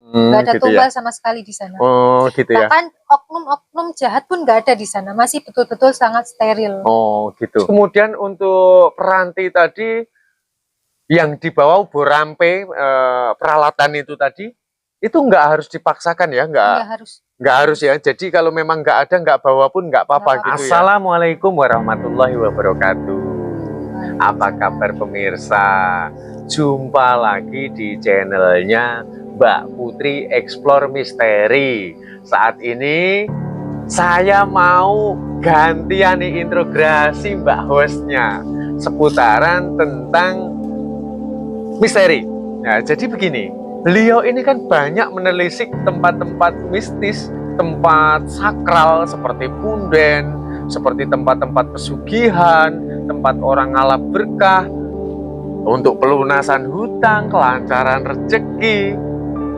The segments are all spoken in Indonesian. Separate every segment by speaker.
Speaker 1: Nggak ada
Speaker 2: gitu
Speaker 1: tumbal
Speaker 2: ya.
Speaker 1: sama sekali di sana.
Speaker 2: Oh, gitu ya.
Speaker 1: Bahkan oknum-oknum jahat pun nggak ada di sana, masih betul-betul sangat steril.
Speaker 2: Oh, gitu. Kemudian untuk peranti tadi yang dibawa Borampe, peralatan itu tadi, itu nggak harus dipaksakan ya,
Speaker 1: Nggak harus.
Speaker 2: nggak harus ya. Jadi kalau memang nggak ada, nggak bawa pun nggak apa-apa gitu ya. Assalamualaikum warahmatullahi wabarakatuh. Apa kabar pemirsa? Jumpa lagi di channelnya Mbak Putri Explore Misteri. Saat ini saya mau gantian nih integrasi Mbak hostnya seputaran tentang misteri. Nah, jadi begini, beliau ini kan banyak menelisik tempat-tempat mistis, tempat sakral seperti punden, seperti tempat-tempat pesugihan, tempat orang ngalap berkah, untuk pelunasan hutang, kelancaran rezeki,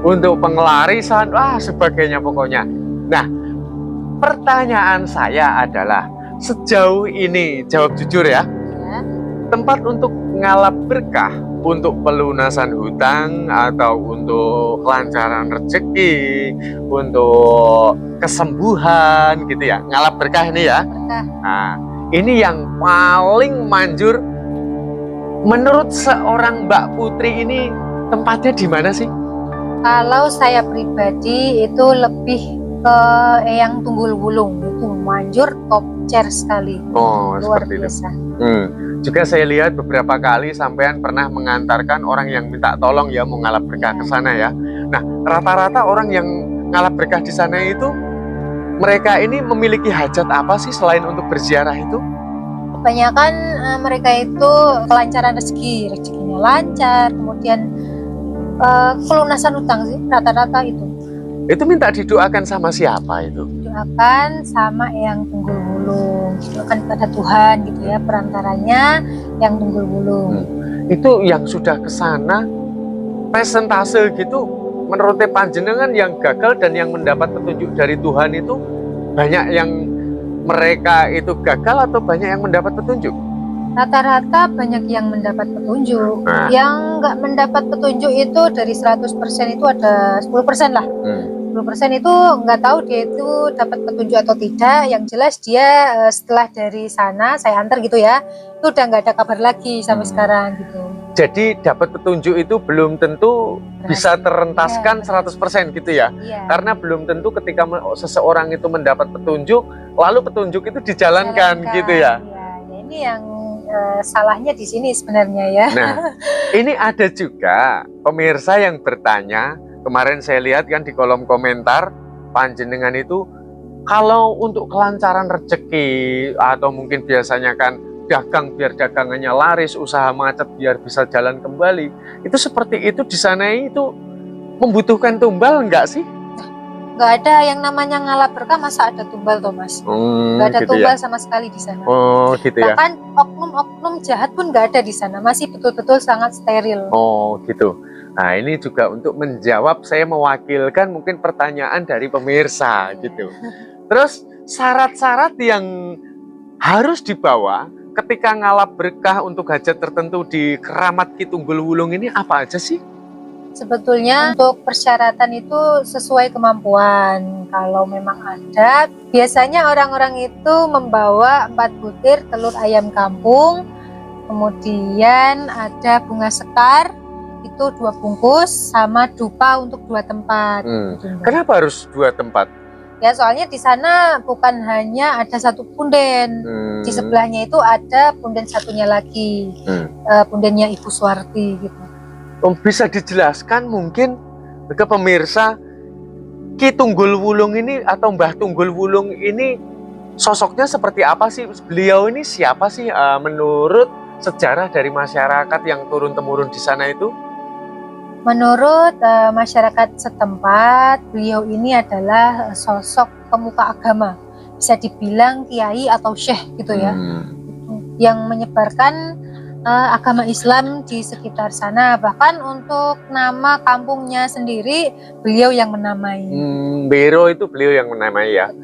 Speaker 2: untuk pengelarisan, sebagainya pokoknya. Nah, pertanyaan saya adalah, sejauh ini, jawab jujur ya, tempat untuk ngalap berkah, untuk pelunasan hutang, atau untuk kelancaran rezeki, untuk kesembuhan gitu ya, ngalap berkah ini ya. Nah, ini yang paling manjur menurut seorang Mbak Putri ini, tempatnya di mana sih?
Speaker 1: Kalau saya pribadi itu lebih ke Eyang Tunggul Wulung, itu manjur top chair sekali.
Speaker 2: Oh,
Speaker 1: luar
Speaker 2: seperti
Speaker 1: biasa.
Speaker 2: Itu. Juga saya lihat beberapa kali sampean pernah mengantarkan orang yang minta tolong ya mau ngalap berkah ke sana ya. Nah, rata-rata orang yang ngalap berkah di sana itu, mereka ini memiliki hajat apa sih selain untuk berziarah itu?
Speaker 1: Kebanyakan mereka itu kelancaran rezeki, rezekinya lancar, kemudian pelunasan hutang sih rata-rata itu.
Speaker 2: Itu minta didoakan sama siapa itu?
Speaker 1: Doakan sama Eyang Tunggul Wulung, doakan pada Tuhan gitu ya, perantaranya Eyang Tunggul Wulung.
Speaker 2: Itu yang sudah ke sana persentase gitu, menurut panjenengan yang gagal dan yang mendapat petunjuk dari Tuhan itu banyak yang mereka itu gagal atau banyak yang mendapat petunjuk?
Speaker 1: Rata-rata banyak yang mendapat petunjuk. Yang nggak mendapat petunjuk itu dari 100% itu ada 10% lah. 10% itu nggak tahu dia itu dapat petunjuk atau tidak. Yang jelas dia setelah dari sana saya antar gitu ya, itu udah nggak ada kabar lagi sampai sekarang gitu.
Speaker 2: Jadi dapat petunjuk itu belum tentu bisa terentaskan 100% gitu ya. Karena belum tentu ketika seseorang itu mendapat petunjuk, lalu petunjuk itu dijalankan gitu ya.
Speaker 1: Ini yang salahnya di sini sebenarnya ya.
Speaker 2: Nah, ini ada juga pemirsa yang bertanya, kemarin saya lihat kan di kolom komentar, panjenengan itu kalau untuk kelancaran rezeki atau mungkin biasanya kan dagang biar dagangannya laris, usaha macet biar bisa jalan kembali, itu seperti itu di sana itu membutuhkan tumbal enggak sih?
Speaker 1: Nggak ada yang namanya ngalap berkah, masa ada tumbal toh mas? Nggak ada
Speaker 2: gitu
Speaker 1: tumbal
Speaker 2: ya?
Speaker 1: sama sekali di sana.
Speaker 2: Oh gitu ya.
Speaker 1: Bahkan oknum-oknum jahat pun nggak ada di sana, masih betul-betul sangat steril.
Speaker 2: Oh gitu. Nah ini juga untuk menjawab, saya mewakilkan mungkin pertanyaan dari pemirsa gitu. Terus syarat-syarat yang harus dibawa ketika ngalap berkah untuk hajat tertentu di Keramat Ki Tunggul Wulung ini apa aja sih?
Speaker 1: Sebetulnya untuk persyaratan itu sesuai kemampuan. Kalau memang ada, biasanya orang-orang itu membawa 4 butir telur ayam kampung, kemudian ada bunga sekar, itu 2 bungkus, sama dupa untuk 2 tempat.
Speaker 2: Kenapa harus 2 tempat?
Speaker 1: Ya soalnya di sana bukan hanya ada 1 punden, di sebelahnya itu ada punden satunya lagi, pundennya Ibu Suwarti gitu.
Speaker 2: Bisa dijelaskan mungkin ke pemirsa, Ki Tunggul Wulung ini atau Mbah Tunggul Wulung ini sosoknya seperti apa sih? Beliau ini siapa sih menurut sejarah dari masyarakat yang turun-temurun di sana itu?
Speaker 1: Menurut masyarakat setempat, beliau ini adalah sosok pemuka agama, bisa dibilang kiai atau syekh gitu ya, yang menyebarkan agama Islam di sekitar sana. Bahkan untuk nama kampungnya sendiri beliau yang menamai.
Speaker 2: Bero itu beliau yang menamai ya.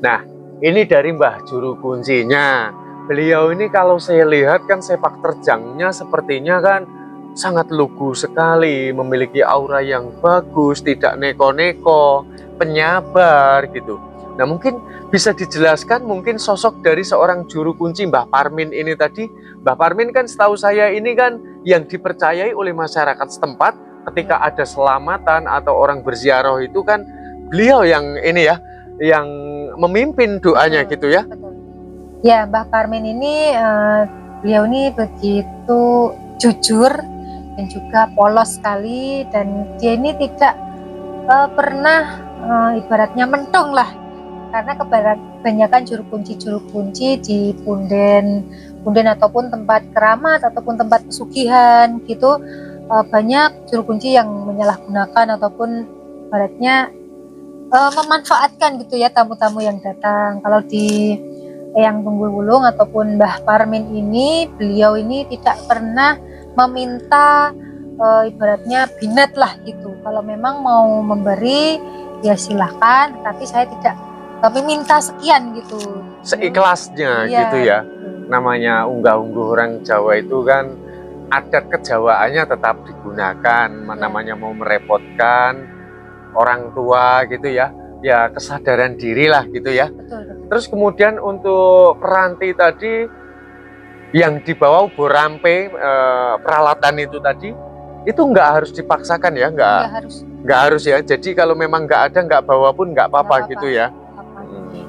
Speaker 2: Nah ini dari Mbah Juru Kuncinya. Beliau ini kalau saya lihat kan sepak terjangnya sepertinya kan sangat lugu sekali, memiliki aura yang bagus, tidak neko-neko, penyabar gitu. Nah, mungkin bisa dijelaskan mungkin sosok dari seorang juru kunci Mbah Parmin ini tadi. Mbah Parmin kan setahu saya ini kan yang dipercayai oleh masyarakat setempat ketika ada selamatan atau orang berziarah itu kan beliau yang ini ya, yang memimpin doanya gitu ya.
Speaker 1: Betul. Ya, Mbah Parmin ini beliau ini begitu jujur dan juga polos sekali, dan dia ini tidak pernah ibaratnya mentong lah, karena kebanyakan juru kunci di punden ataupun tempat keramat ataupun tempat pesugihan gitu, banyak juru kunci yang menyalahgunakan ataupun ibaratnya memanfaatkan gitu ya tamu-tamu yang datang. Kalau di Eyang Tunggul Wulung ataupun Mbah Parmin ini, beliau ini tidak pernah meminta ibaratnya binat lah gitu. Kalau memang mau memberi ya silahkan, tapi saya tidak kami minta sekian gitu.
Speaker 2: Seikhlasnya
Speaker 1: Iya,
Speaker 2: gitu ya.
Speaker 1: betul.
Speaker 2: Namanya unggah-ungguh orang Jawa itu kan adat kejawaannya tetap digunakan. Namanya mau merepotkan orang tua gitu ya. Ya kesadaran diri lah gitu ya.
Speaker 1: Betul.
Speaker 2: Terus kemudian untuk peranti tadi yang dibawa borampe, peralatan itu tadi, itu nggak harus dipaksakan ya, nggak harus ya. Jadi kalau memang nggak ada, nggak bawa pun nggak apa-apa gitu ya.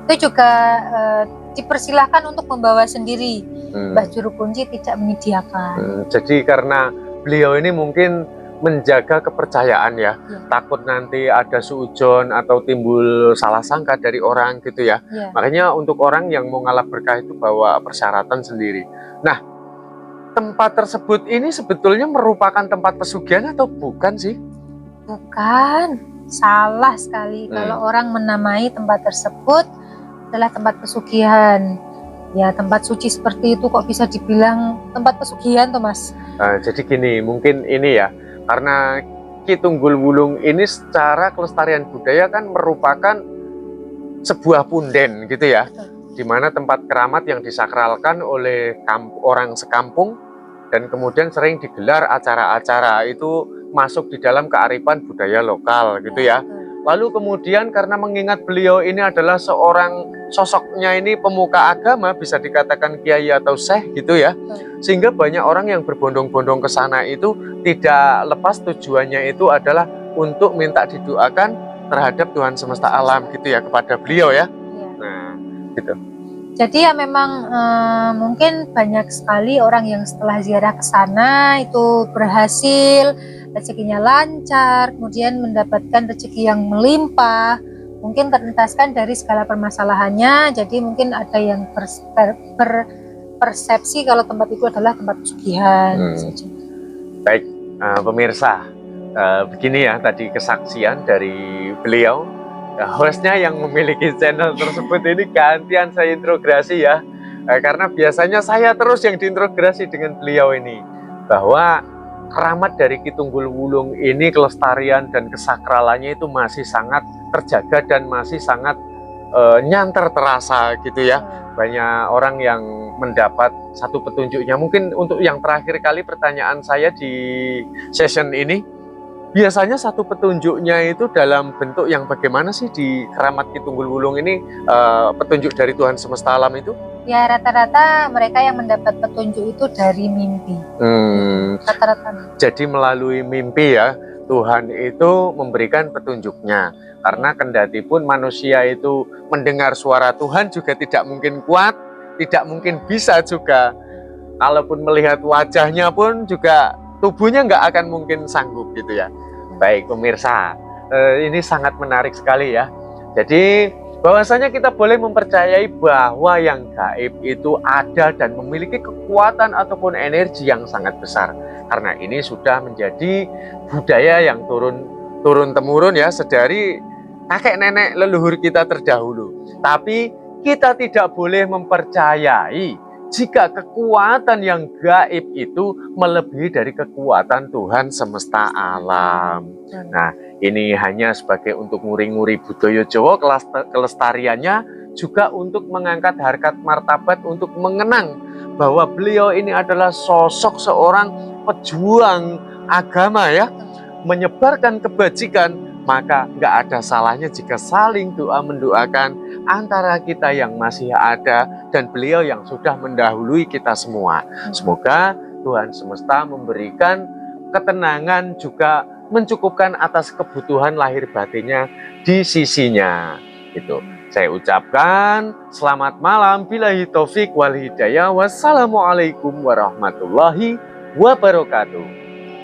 Speaker 1: Itu juga dipersilahkan untuk membawa sendiri. Mbah Juru Kunci tidak menyediakan.
Speaker 2: Jadi karena beliau ini mungkin menjaga kepercayaan ya, takut nanti ada suujon atau timbul salah sangka dari orang gitu ya. Makanya untuk orang yang mau ngalap berkah itu bawa persyaratan sendiri. Nah, tempat tersebut ini sebetulnya merupakan tempat pesugihan atau bukan sih?
Speaker 1: Bukan, salah sekali kalau orang menamai tempat tersebut adalah tempat pesugihan. Ya, tempat suci seperti itu kok bisa dibilang tempat pesugihan tuh Mas?
Speaker 2: Jadi gini, mungkin ini ya, karena Ki Tunggul Wulung ini secara kelestarian budaya kan merupakan sebuah punden gitu ya, di mana tempat keramat yang disakralkan oleh orang sekampung, dan kemudian sering digelar acara-acara itu masuk di dalam kearifan budaya lokal gitu ya. Lalu kemudian karena mengingat beliau ini adalah seorang sosoknya ini pemuka agama, bisa dikatakan kiai atau syekh gitu ya, sehingga banyak orang yang berbondong-bondong ke sana itu tidak lepas tujuannya itu adalah untuk minta didoakan terhadap Tuhan semesta alam gitu ya, kepada beliau ya. Nah gitu.
Speaker 1: Jadi ya memang mungkin banyak sekali orang yang setelah ziarah ke sana itu berhasil, rezekinya lancar, kemudian mendapatkan rezeki yang melimpah, mungkin terentaskan dari segala permasalahannya. Jadi mungkin ada yang berpersepsi kalau tempat itu adalah tempat pesugihan.
Speaker 2: Baik, pemirsa, begini ya tadi kesaksian dari beliau. Hostnya yang memiliki channel tersebut ini gantian saya interogasi ya, karena biasanya saya terus yang diinterogasi dengan beliau ini, bahwa keramat dari Ki Tunggul Wulung ini kelestarian dan kesakralannya itu masih sangat terjaga dan masih sangat nyanter terasa gitu ya. Banyak orang yang mendapat satu petunjuknya. Mungkin untuk yang terakhir kali pertanyaan saya di session ini, biasanya satu petunjuknya itu dalam bentuk yang bagaimana sih di keramat Ki Tunggul Wulung ini, petunjuk dari Tuhan semesta alam itu?
Speaker 1: Ya rata-rata mereka yang mendapat petunjuk itu dari mimpi. Rata-rata.
Speaker 2: Jadi melalui mimpi ya, Tuhan itu memberikan petunjuknya. Karena kendati pun manusia itu mendengar suara Tuhan juga tidak mungkin kuat, tidak mungkin bisa juga. Kalaupun melihat wajahnya pun juga tubuhnya nggak akan mungkin sanggup gitu ya. Baik pemirsa, ini sangat menarik sekali ya. Jadi bahwasanya kita boleh mempercayai bahwa yang gaib itu ada dan memiliki kekuatan ataupun energi yang sangat besar. Karena ini sudah menjadi budaya yang turun-temurun ya, sedari kakek nenek leluhur kita terdahulu. Tapi kita tidak boleh mempercayai jika kekuatan yang gaib itu melebihi dari kekuatan Tuhan semesta alam. Nah, ini hanya sebagai untuk nguri-nguri budaya Jawa, kelestariannya juga untuk mengangkat harkat martabat, untuk mengenang bahwa beliau ini adalah sosok seorang pejuang agama ya, menyebarkan kebajikan, maka nggak ada salahnya jika saling doa mendoakan antara kita yang masih ada dan beliau yang sudah mendahului kita semua. Semoga Tuhan semesta memberikan ketenangan, juga mencukupkan atas kebutuhan lahir batinnya di sisinya. Itu saya ucapkan selamat malam, billahi taufik wal hidayah, wassalamualaikum warahmatullahi wabarakatuh.